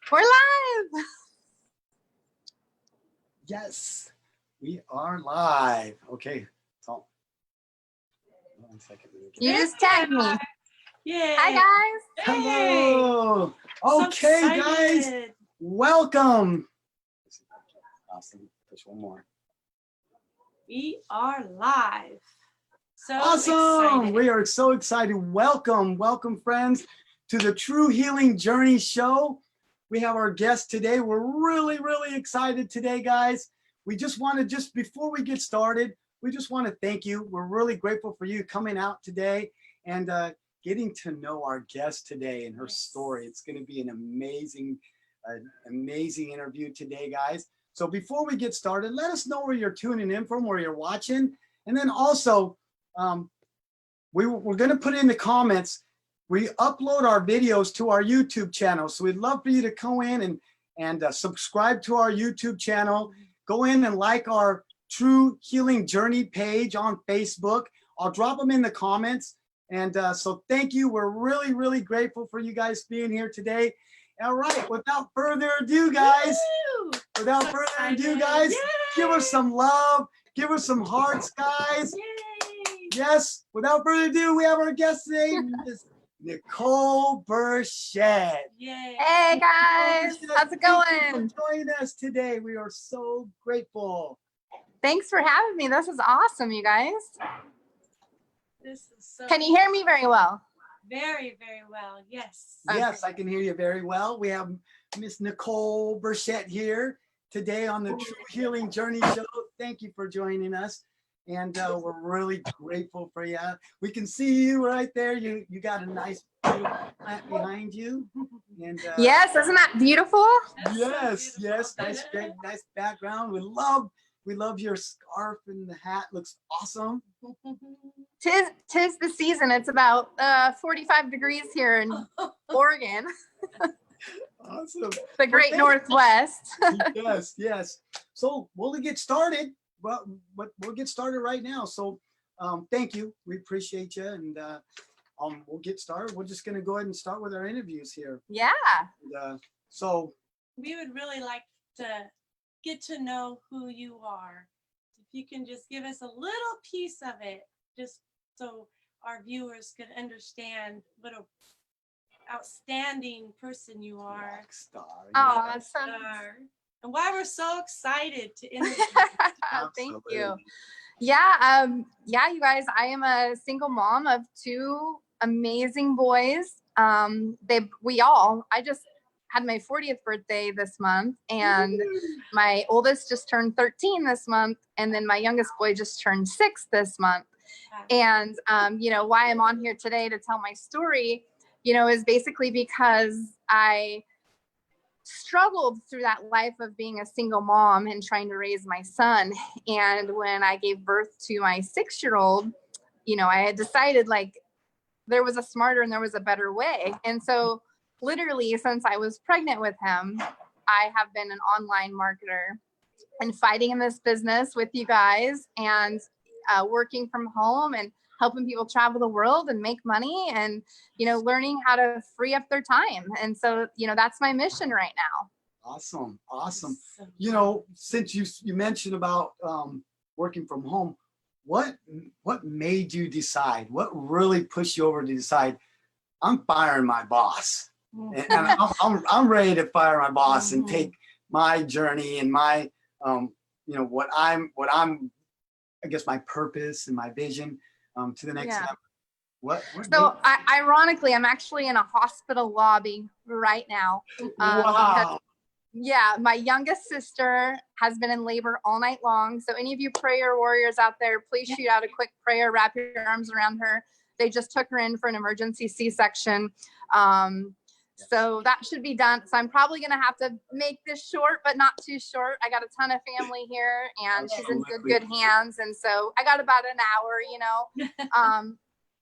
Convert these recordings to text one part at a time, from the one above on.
We're live. Yes, we are live. Okay, so 1 second. You just tagged me. Yeah. Hi, guys. Hey. Hello. So Okay, guys, excited. welcome. Awesome. Push one more. We are live. So Awesome. excited. We are so excited. Welcome, friends, to the True Healing Journey show. We have our guest today. We're really excited today, guys. We just want to, before we get started, we just want to thank you. We're really grateful for you coming out today and getting to know our guest today and her story. It's going to be an amazing interview today, guys. So before we get started, let us know where you're tuning in from, where you're watching. And then also, we're going to put in the comments, we upload our videos to our YouTube channel. So we'd love for you to go in and subscribe to our YouTube channel. Go in and like our True Healing Journey page on Facebook. I'll drop them in the comments. And so thank you. We're really grateful for you guys being here today. All right, without further ado, guys, give us some love. Give us some hearts, guys. Yay. Yes, without further ado, we have our guest today, Miss Knicole Burchett. Yay. Hey, guys. How's it Thank you going? for joining us today. We are so grateful. Thanks for having me. This is awesome, you guys. This is so Can you hear me very well? very well. Yes. Okay. Yes, I can hear you very well. We have Miss Knicole Burchett here today on the True Healing Journey show. Thank you for joining us. And we're really grateful for you. We can see you right there. You got a nice beautiful plant behind you. And Yes, isn't that beautiful? That's so yes, beautiful. nice background. We love your scarf and the hat. Looks awesome. Tis the season. It's about 45 degrees here in Oregon, Awesome. the great Northwest. Yes. So we'll get started. But we'll get started right now. So thank you. We appreciate you. And we'll get started. We're just going to go ahead and start with our interviews here. Yeah. And, so We would really like to get to know who you are. If you can just give us a little piece of it, just so our viewers can understand what an outstanding person you are. rock star. Oh, yeah. that's so And why we're so excited to interview. Thank Absolutely. you. Yeah, you guys, I am a single mom of two amazing boys. I just had my 40th birthday this month, and my oldest just turned 13 this month, and then my youngest boy just turned 6 this month. And why I'm on here today to tell my story, is basically because I struggled through that life of being a single mom and trying to raise my son. And when I gave birth to my 6-year-old, I had decided there was a smarter and there was a better way. And so literally since I was pregnant with him, I have been an online marketer and fighting in this business with you guys and working from home and helping people travel the world and make money and, learning how to free up their time. And so, that's my mission right now. Awesome. So Since you mentioned about working from home, what made you decide? What really pushed you over to decide, I'm firing my boss, and I'm ready to fire my boss and take my journey and my what I'm I guess my purpose and my vision to the next level. So ironically, I'm actually in a hospital lobby right now. Wow. My youngest sister has been in labor all night long. So any of you prayer warriors out there, please shoot out a quick prayer, wrap your arms around her. They just took her in for an emergency C-section. So that should be done. So I'm probably going to have to make this short, but not too short. I got a ton of family here and she's in good hands. And so I got about an hour,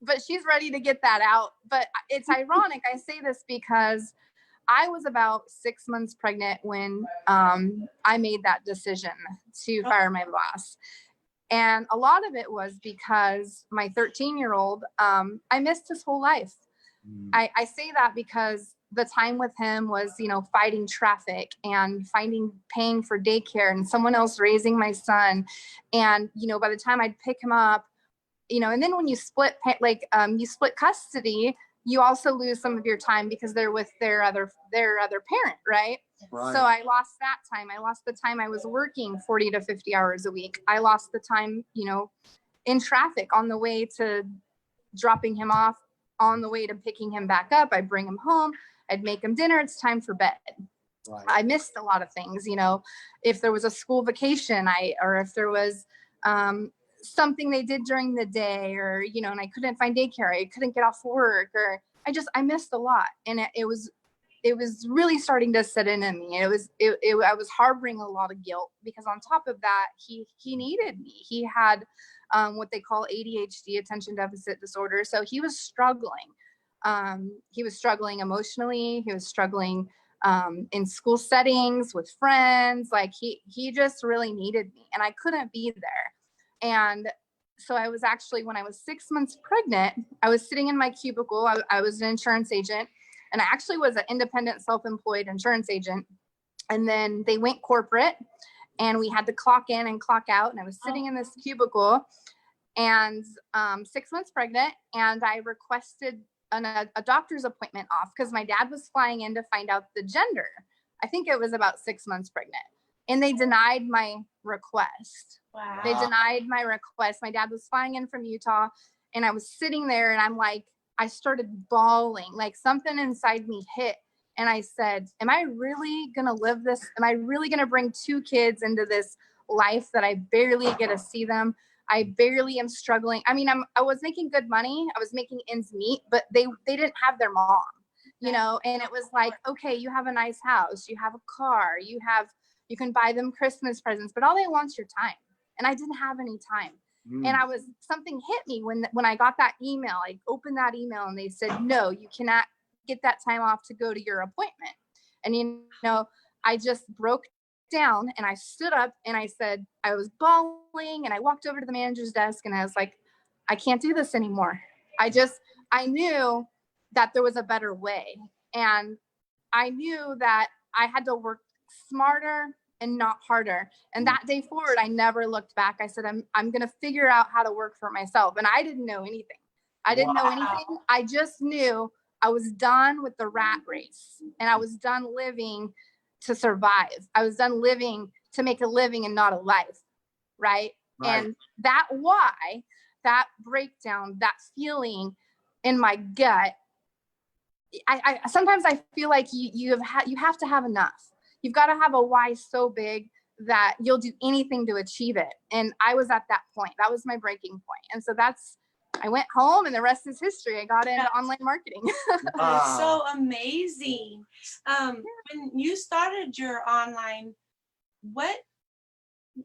but she's ready to get that out. But it's ironic. I say this because I was about 6 months pregnant when I made that decision to fire my boss. And a lot of it was because my 13-year-old, I missed his whole life. I say that because the time with him was, you know, fighting traffic and paying for daycare and someone else raising my son. And, you know, by the time I'd pick him up, you know, and then when you split, you split custody, you also lose some of your time because they're with their other parent, right? Right. So I lost that time. I lost the time I was working 40 to 50 hours a week. I lost the time, you know, in traffic on the way to dropping him off, on the way to picking him back up. I'd bring him home. I'd make him dinner. It's time for bed. Right. I missed a lot of things, you know, if there was a school vacation, or if there was something they did during the day, or, you know, and I couldn't find daycare, I couldn't get off work, or I missed a lot. And it was really starting to set in me. I was harboring a lot of guilt because on top of that, he needed me. He had what they call ADHD, attention deficit disorder. So he was struggling. He was struggling emotionally. He was struggling in school settings with friends. Like he just really needed me, and I couldn't be there. And so I was actually, when I was 6 months pregnant, I was sitting in my cubicle. I was an insurance agent, and I actually was an independent self-employed insurance agent. And then they went corporate and we had to clock in and clock out. And I was sitting in this cubicle and 6 months pregnant. And I requested a doctor's appointment off because my dad was flying in to find out the gender. I think it was about 6 months pregnant. And they denied my request. Wow. They denied my request. My dad was flying in from Utah, and I was sitting there and I'm like, I started bawling, like something inside me hit. And I said, am I really going to live this? Am I really going to bring 2 kids into this life that I barely get to see them? I barely am struggling. I mean, I was making good money. I was making ends meet, but they didn't have their mom, you know? And it was like, okay, you have a nice house, you have a car, you can buy them Christmas presents, but all they want's your time. And I didn't have any time. And something hit me when I got that email. I opened that email and they said, no, you cannot get that time off to go to your appointment. And, you know, I just broke down and I stood up and I said, I was bawling, and I walked over to the manager's desk and I was like, I can't do this anymore. I knew that there was a better way. And I knew that I had to work smarter and not harder. And that day forward, I never looked back. I said, I'm going to figure out how to work for myself. And I didn't know anything. I didn't know anything. I just knew I was done with the rat race, and I was done living to survive. I was done living to make a living and not a life. Right. And that breakdown, that feeling in my gut, I sometimes I feel like you have to have enough. You've got to have a why so big that you'll do anything to achieve it. And I was at that point. That was my breaking point. And so I went home, and the rest is history. I got into online marketing. That's so amazing. When you started your online,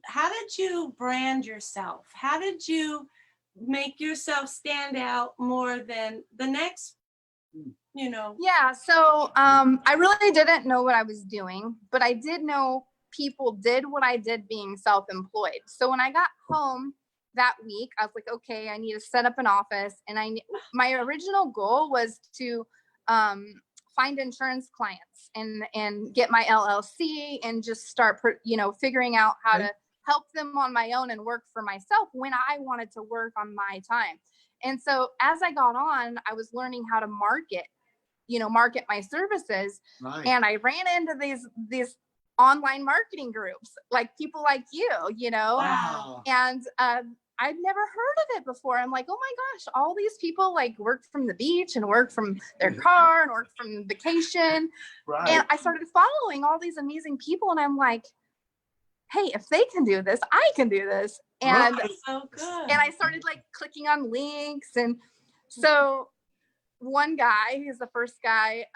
how did you brand yourself? How did you make yourself stand out more than the next, you know? Yeah. So I really didn't know what I was doing, but I did know people did what I did being self-employed. So when I got home that week, I was like, okay, I need to set up an office. And my original goal was to find insurance clients and get my LLC and just start, figuring out how to help them on my own and work for myself when I wanted to work on my time. And so as I got on, I was learning how to market my services. Right. And I ran into these online marketing groups, like people like you, Wow. and I'd never heard of it before. I'm like, oh my gosh, all these people like work from the beach and work from their car and work from vacation. Right. And I started following all these amazing people, and I'm like, hey, if they can do this, I can do this. And so good. And I started like clicking on links. And so one guy, he's the first guy,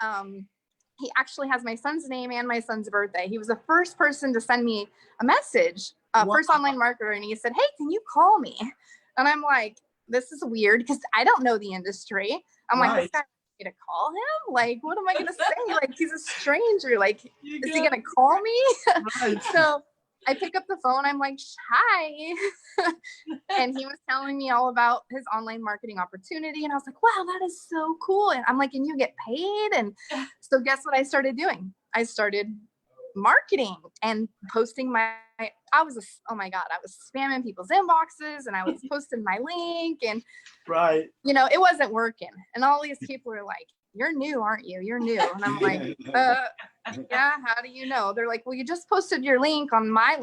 he actually has my son's name and my son's birthday. He was the first person to send me a message, first online marketer. And he said, hey, can you call me? And I'm like, this is weird because I don't know the industry. I'm like, this guy wants me to call him? Like, what am I going to say? Like, he's a stranger. Like, is he going to call me? Right. So I pick up the phone. I'm like, hi. And he was telling me all about his online marketing opportunity. And I was like, wow, that is so cool. And I'm like, and you get paid? And so guess what I started doing? I started marketing and posting oh my God, I was spamming people's inboxes and I was posting my link and right. It wasn't working. And all these people are like, you're new, aren't you? You're new. And I'm like, yeah, how do you know? They're like, well, you just posted your link on my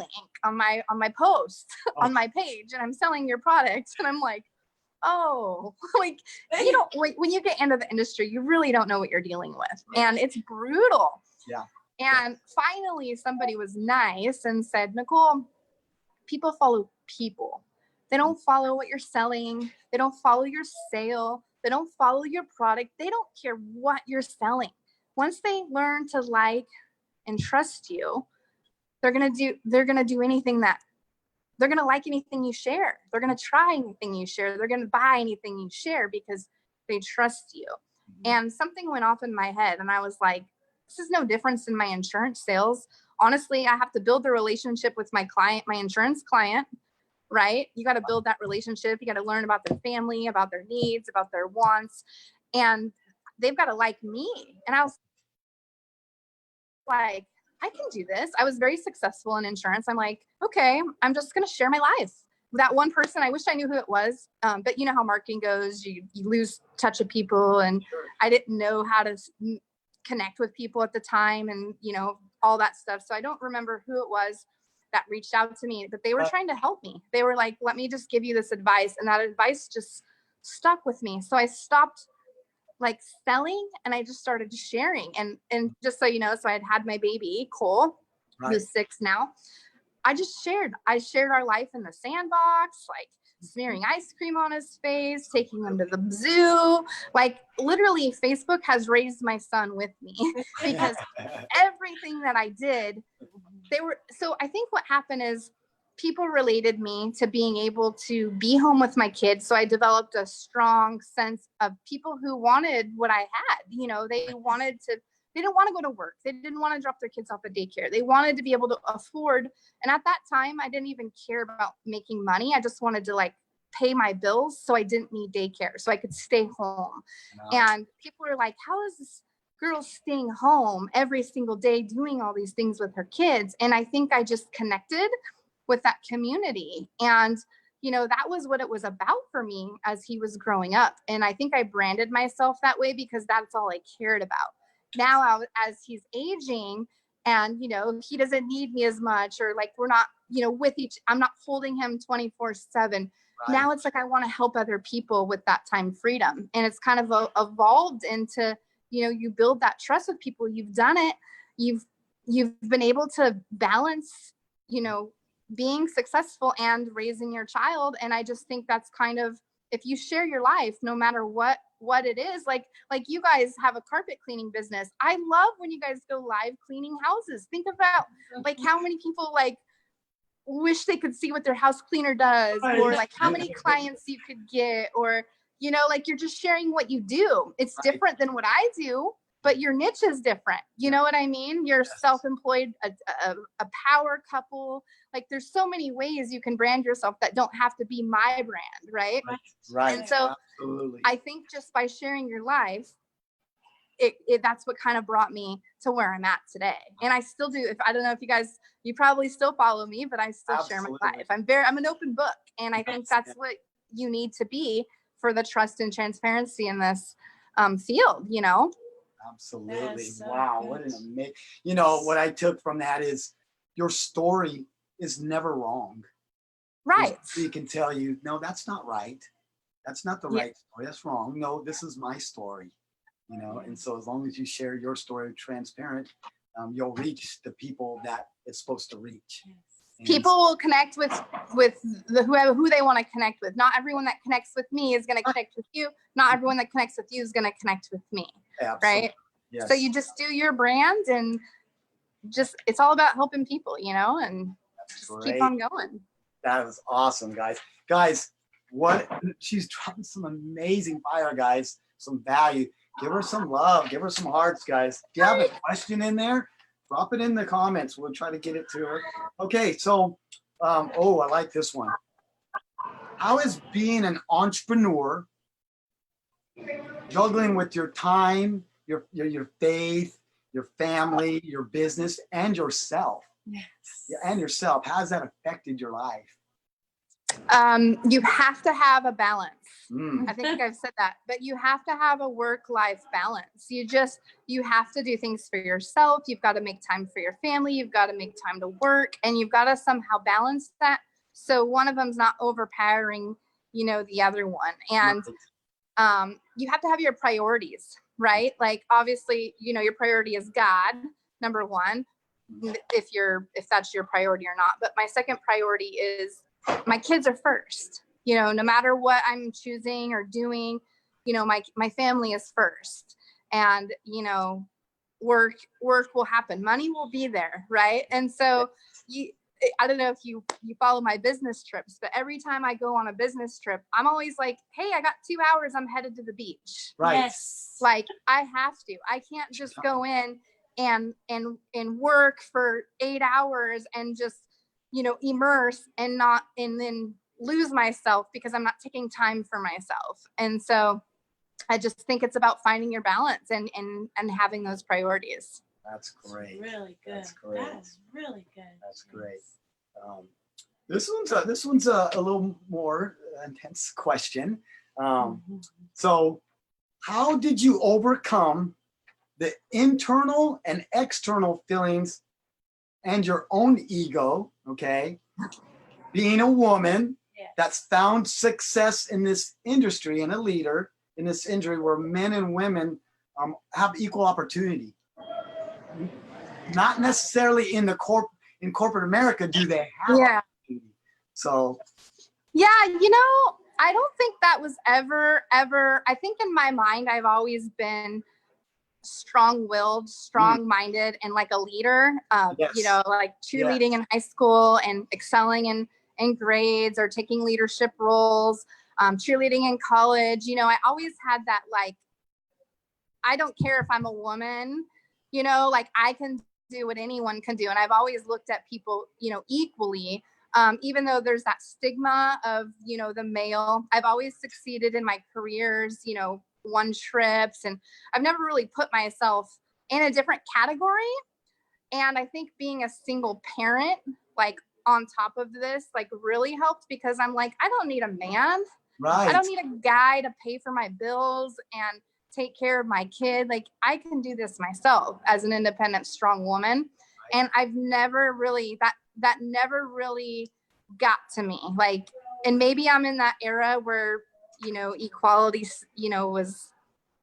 post on my page and I'm selling your product. And I'm like, oh, like, when you get into the industry, you really don't know what you're dealing with. And it's brutal. Yeah. And finally somebody was nice and said, Nicole, people follow people. They don't follow what you're selling. They don't follow your sale. They don't follow your product. They don't care what you're selling. Once they learn to like and trust you, they're going to do anything they're going to like anything you share. They're going to try anything you share. They're going to buy anything you share because they trust you. And something went off in my head and I was like, this is no difference in my insurance sales. Honestly, I have to build the relationship with my client, my insurance client, right? You got to build that relationship. You got to learn about their family, about their needs, about their wants, and they've got to like me. And I was like, I can do this. I was very successful in insurance. I'm like, okay, I'm just going to share my life. That one person, I wish I knew who it was. But you know how marketing goes, you lose touch of people. And I didn't know how to connect with people at the time and, all that stuff. So I don't remember who it was that reached out to me, but they were trying to help me. They were like, let me just give you this advice. And that advice just stuck with me. So I stopped like selling and I just started sharing. And just so you know, so I had my baby, Cole, who's 6 now. I shared our life in the sandbox, like smearing ice cream on his face, taking him to the zoo. Like literally Facebook has raised my son with me because everything that I did, so I think what happened is people related me to being able to be home with my kids. So I developed a strong sense of people who wanted what I had. They didn't want to go to work. They didn't want to drop their kids off at daycare. They wanted to be able to afford. And at that time, I didn't even care about making money. I just wanted to like pay my bills so I didn't need daycare, so I could stay home. And people are like, how is this girl staying home every single day doing all these things with her kids? And I think I just connected with that community. And that was what it was about for me as he was growing up. And I think I branded myself that way because that's all I cared about. Now, as he's aging and, he doesn't need me as much, or like, we're not, I'm not holding him 24/7. Right. Now it's like, I want to help other people with that time freedom. And it's kind of evolved into, you build that trust with people. You've done it. You've been able to balance, being successful and raising your child. And I just think that's kind of, if you share your life, no matter what it is, like you guys have a carpet cleaning business. I love when you guys go live cleaning houses. Think about like how many people like wish they could see what their house cleaner does, or like how many clients you could get, or, like you're just sharing what you do. It's different than what I do, but your niche is different. You know what I mean? You're self-employed, a power couple. Like there's so many ways you can brand yourself that don't have to be my brand, right? Right. And so absolutely. I think just by sharing your life, that's what kind of brought me to where I'm at today. And I still do. I don't know if you probably still follow me, but I still absolutely. Share my life. I'm an open book. And I think that's what you need to be for the trust and transparency in this field, Absolutely. So wow. Good. What an amazing, what I took from that is your story is never wrong. Right. You can tell you, no, that's not right. That's not the right story. That's wrong. No, this is my story, and so as long as you share your story transparent, you'll reach the people that it's supposed to reach. And people will connect with who they want to connect with. Not everyone that connects with me is going to connect with you. Not everyone that connects with you is going to connect with me. Absolutely. Right. Yes. So you just do your brand and it's all about helping people, and just keep on going. That was awesome, guys. Guys, she's dropping some amazing fire, guys. Some value. Give her some love. Give her some hearts, guys. Do you have a question in there Drop it in the comments. We'll try to get it to her. Okay, so, oh, I like this one. How is being an entrepreneur, juggling with your time, your faith, your family, your business, and yourself? Yes. Yeah, and yourself. How has that affected your life? You have to have a balance. Mm. I think I've said that, but you have to have a work-life balance. You have to do things for yourself. You've got to make time for your family. You've got to make time to work, and you've got to somehow balance that. So one of them's not overpowering, the other one. And you have to have your priorities, right? Like, obviously, your priority is God, number one, if that's your priority or not. But my second priority is my kids are first. No matter what I'm choosing or doing, my family is first. And, work will happen. Money will be there, right? And so I don't know if you follow my business trips, but every time I go on a business trip, I'm always like, hey, I got 2 hours. I'm headed to the beach. Right. Yes. Like, I have to. I can't just go in and work for 8 hours and just, immerse and then lose myself because I'm not taking time for myself. And so I just think it's about finding your balance and having those priorities. That's great. That's really good. That's great. That's really good. That's great. This one's a little more intense question. So how did you overcome the internal and external feelings and your own ego, okay? Being a woman that's found success in this industry and a leader in this industry where men and women have equal opportunity. Not necessarily in corporate America do they have opportunity. So I don't think that was ever, I think in my mind, I've always been strong-willed, strong-minded, and like a leader, like cheerleading in high school and excelling in grades or taking leadership roles, cheerleading in college. I always had that, like, I don't care if I'm a woman, like I can do what anyone can do. And I've always looked at people, equally, even though there's that stigma of, the male. I've always succeeded in my careers, won trips, and I've never really put myself in a different category. And I think being a single parent, like on top of this, like really helped because I'm like, I don't need a man. Right. I don't need a guy to pay for my bills and take care of my kid. Like, I can do this myself as an independent, strong woman. Right. And I've never really, that never really got to me. Like, and maybe I'm in that era where, equality, was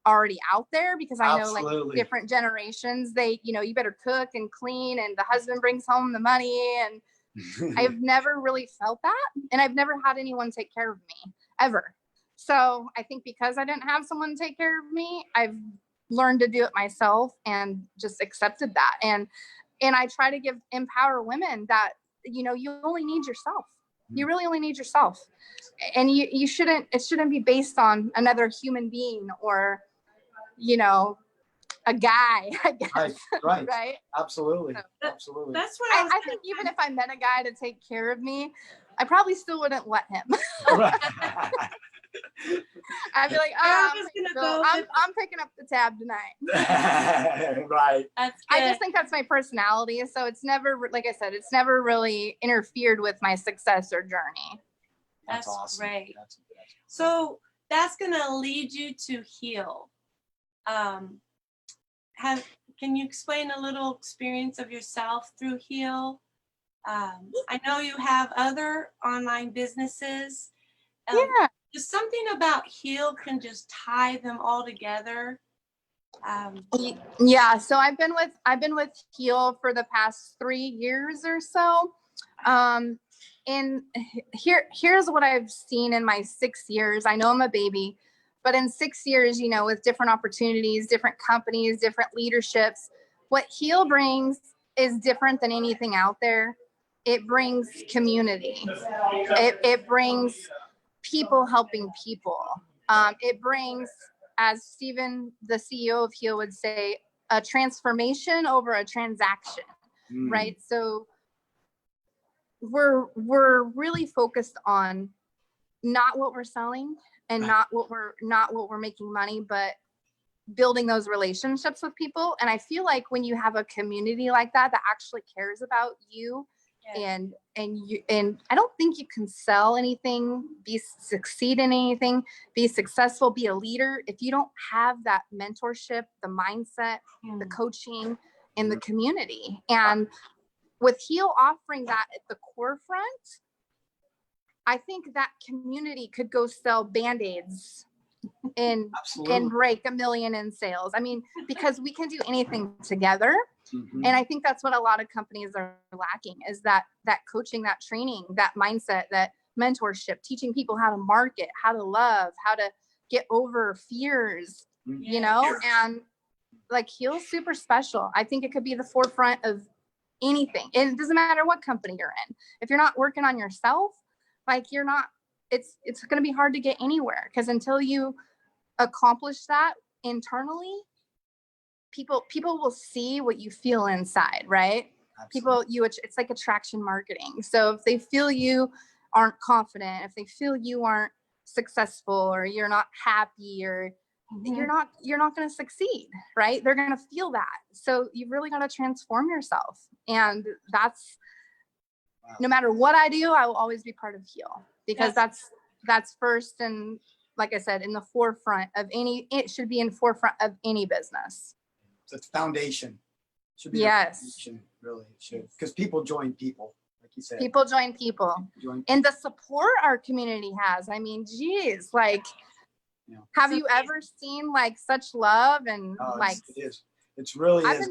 already out there because I know like different generations, they, you better cook and clean and the husband brings home the money. And I've never really felt that. And I've never had anyone take care of me ever. So I think because I didn't have someone take care of me, I've learned to do it myself and just accepted that. And I try to empower women that, you only need yourself. You really only need yourself. And it shouldn't be based on another human being or, a guy, I guess. Right. Right. Absolutely. So Absolutely. That's what I think even if I met a guy to take care of me, I probably still wouldn't let him. Right. I'd be like, I'm picking up the tab tonight. Right. That's good. I just think that's my personality. So it's never, like I said, it's never really interfered with my success or journey. That's awesome. Great. That's so that's going to lead you to heal. Can you explain a little experience of yourself through Heal? I know you have other online businesses. Just something about Heal can just tie them all together. Yeah. So I've been with Heal for the past 3 years or so. And here's what I've seen in my 6 years. I know I'm a baby, but in 6 years, with different opportunities, different companies, different leaderships, what Heal brings is different than anything out there. It brings community. It brings people helping people. It brings, as Stephen, the CEO of Heal, would say, a transformation over a transaction, right? So we're really focused on not what we're selling and not what we're making money, but building those relationships with people. And I feel like when you have a community like that actually cares about you, and I don't think you can sell anything, succeed in anything, be successful, be a leader if you don't have that mentorship, the mindset, the coaching, and the community. And with Heal offering that at the core front, I think that community could go sell Band-Aids and break $1 million in sales. I mean, because we can do anything together. And I think that's what a lot of companies are lacking, is that coaching, that training, that mindset, that mentorship, teaching people how to market, how to love, how to get over fears, you know, and like Heal's super special. I think it could be the forefront of anything. And it doesn't matter what company you're in. If you're not working on yourself, like you're not, it's going to be hard to get anywhere, because until you accomplish that internally, people will see what you feel inside, right? Absolutely. It's like attraction marketing. So if they feel you aren't confident, if they feel you aren't successful, or you're not happy, or you're not going to succeed, right? They're going to feel that. So you've really got to transform yourself. And that's, no matter what I do, I will always be part of Heal, because that's first. And like I said, in the forefront of it should be in forefront of any business. It's foundation. Should be foundation, really. It should, because people join people, like you said. People join people. And the support our community has. I mean, geez, like, have you ever seen like such love and like? It is. It's really. I've been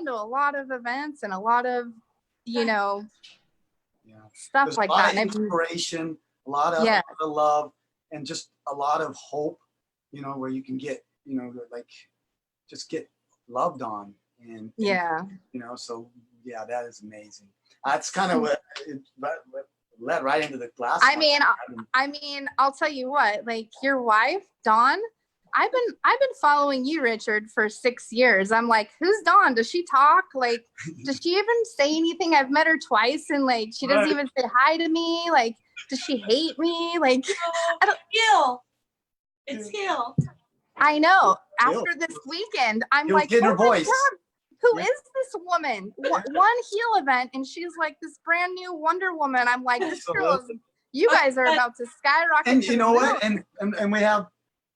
to a lot of events and a lot of, stuff there's like a lot that. Of inspiration, a lot of love, and just a lot of hope. Where you can get, like, just get loved on, and so that is amazing. That's kind of what led right into the glass. I mean, I'll tell you what, like your wife, Dawn, I've been following you, Richard, for 6 years. I'm like, who's Dawn? Does she talk? Like, does she even say anything? I've met her twice, and like, she doesn't even say hi to me. Like, does she hate me? Like, I don't Heal. It's Heal. I know. After this weekend, I'm like, oh her voice. God, who is this woman? One Heal event, and she's like this brand new Wonder Woman. I'm like, this girl is, you guys are about to skyrocket. And you know what? And we have,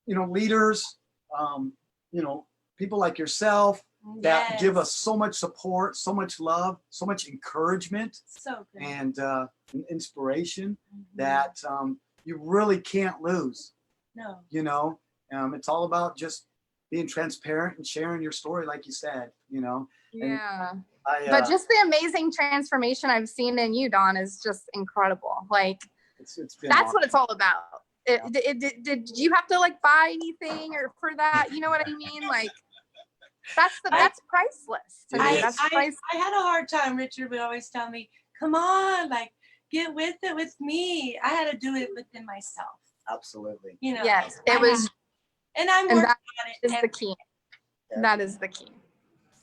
leaders, people like yourself that give us so much support, so much love, so much encouragement, and inspiration that you really can't lose. No. It's all about just being transparent and sharing your story, like you said, But just the amazing transformation I've seen in you, Dawn, is just incredible. Like, it's been that's awesome. What it's all about. Did you have to like buy anything or for that? You know what I mean? Like, that's priceless to me. That's priceless. I had a hard time. Richard would always tell me, "Come on, like, get with it with me." I had to do it within myself. Absolutely. Yes, it was. And I'm working on it. Is the key. That is the key.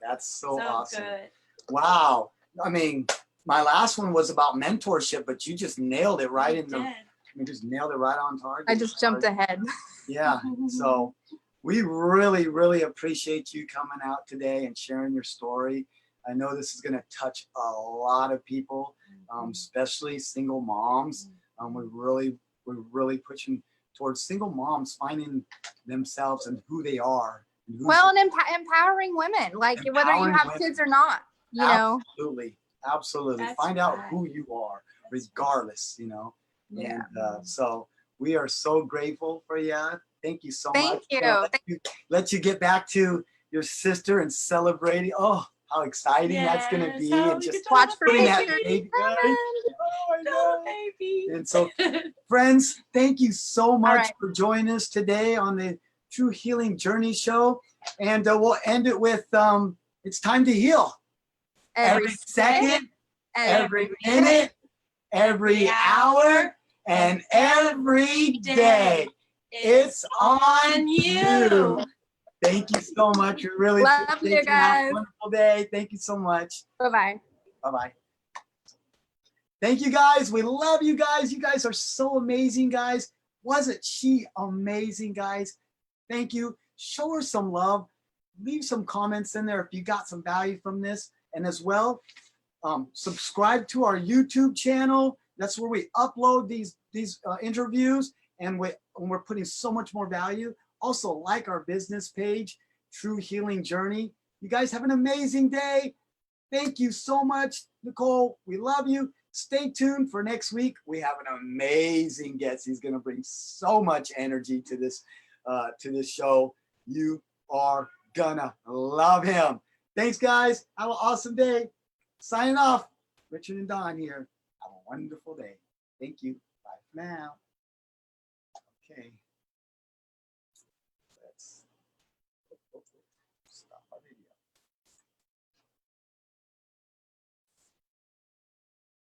That's so awesome. Good. Wow. I mean, my last one was about mentorship, but you just nailed it right in the. You just nailed it right on target. I just jumped ahead. Yeah. So we really, really appreciate you coming out today and sharing your story. I know this is going to touch a lot of people, especially single moms. We're really pushing towards single moms finding themselves and who they are. And empowering women, like whether you have kids or not, Absolutely. That's find out who you are, regardless, Yeah. And so we are so grateful for you. Thank you so much. Thank you. Let you get back to your sister and celebrating. Oh, how exciting that's going to be. And just watch for that baby. Baby. And so, friends, thank you so much for joining us today on the True Healing Journey Show. And we'll end it with, it's time to heal. Every second, every minute, every hour, and every day. It's on you. Thank you so much. We really Love appreciate you Have guys. a wonderful day. Thank you so much. Bye-bye. Bye-bye. Thank you, guys. We love you guys. You guys are so amazing, guys. Wasn't she amazing, guys? Thank you. Show her some love. Leave some comments in there if you got some value from this. And as well, subscribe to our YouTube channel. That's where we upload these interviews, and we're putting so much more value. Also, like our business page, True Healing Journey. You guys have an amazing day. Thank you so much, Nicole. We love you. Stay tuned for next week. We have an amazing guest. He's going to bring so much energy to this show. You are gonna love him. Thanks, guys. Have an awesome day. Signing off. Richard and Don here. Have a wonderful day. Thank you. Bye for now. Okay.